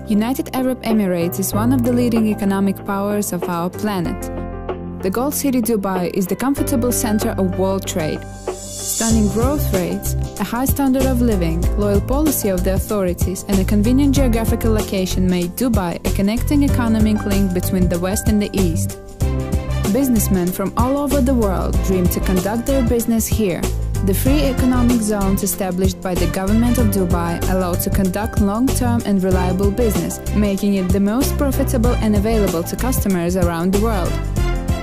United Arab Emirates is one of the leading economic powers of our planet. The Gold City Dubai is the comfortable center of world trade. Stunning growth rates, a high standard of living, loyal policy of the authorities, and a convenient geographical location made Dubai a connecting economic link between the West and the East. Businessmen from all over the world dream to conduct their business here. The free economic zones established by the government of Dubai allow to conduct long-term and reliable business, making it the most profitable and available to customers around the world.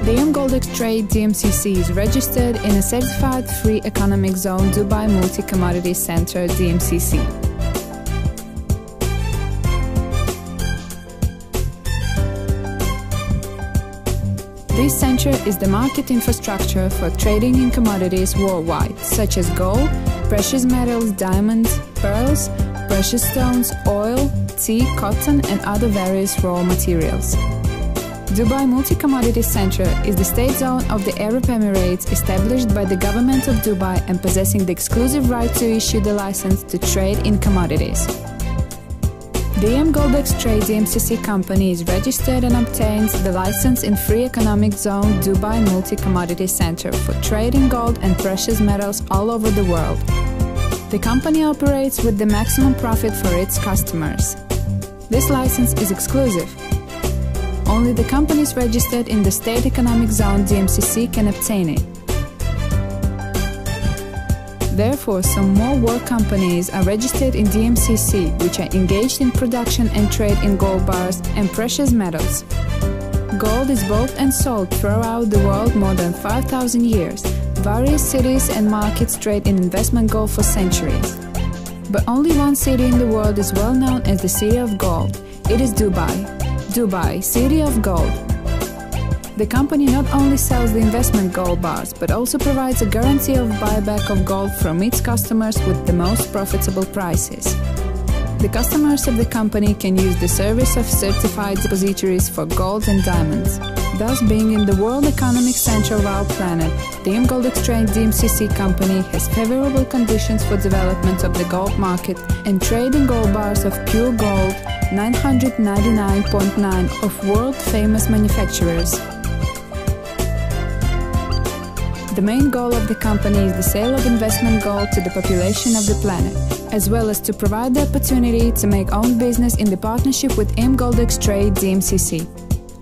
DM Goldex Trade DMCC is registered in a certified free economic zone Dubai Multi-Commodity Center DMCC. This center is the market infrastructure for trading in commodities worldwide, such as gold, precious metals, diamonds, pearls, precious stones, oil, tea, cotton, and other various raw materials. Dubai Multi-Commodity Center is the state zone of the Arab Emirates established by the government of Dubai and possessing the exclusive right to issue the license to trade in commodities. DM Goldex Trade DMCC company is registered and obtains the license in Free Economic Zone Dubai Multi-Commodity Center for trading gold and precious metals all over the world. The company operates with the maximum profit for its customers. This license is exclusive. Only the companies registered in the State Economic Zone DMCC can obtain it. Therefore, some more world companies are registered in DMCC, which are engaged in production and trade in gold bars and precious metals. Gold is bought and sold throughout the world more than 5,000 years. Various cities and markets trade in investment gold for centuries. But only one city in the world is well known as the City of Gold. It is Dubai. Dubai, City of Gold. The company not only sells the investment gold bars, but also provides a guarantee of buyback of gold from its customers with the most profitable prices. The customers of the company can use the service of certified depositories for gold and diamonds. Thus, being in the world economic center of our planet, DM Goldex Trade DMCC company has favorable conditions for development of the gold market and trading gold bars of pure gold 999.9 of world-famous manufacturers. The main goal of the company is the sale of investment gold to the population of the planet, as well as to provide the opportunity to make own business in the partnership with DM Goldex Trade DMCC.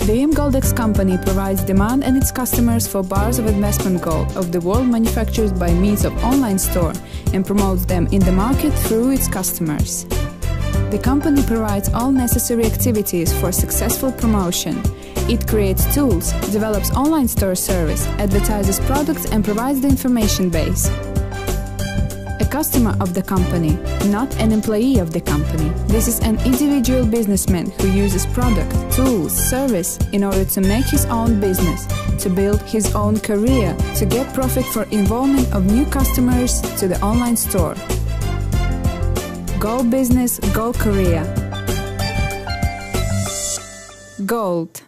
The DM Goldex company provides demand and its customers for bars of investment gold of the world manufactured by means of online store and promotes them in the market through its customers. The company provides all necessary activities for successful promotion. It creates tools, develops online store service, advertises products and provides the information base. A customer of the company, not an employee of the company. This is an individual businessman who uses product, tools, service in order to make his own business, to build his own career, to get profit for involvement of new customers to the online store. Gold business, gold career. Gold.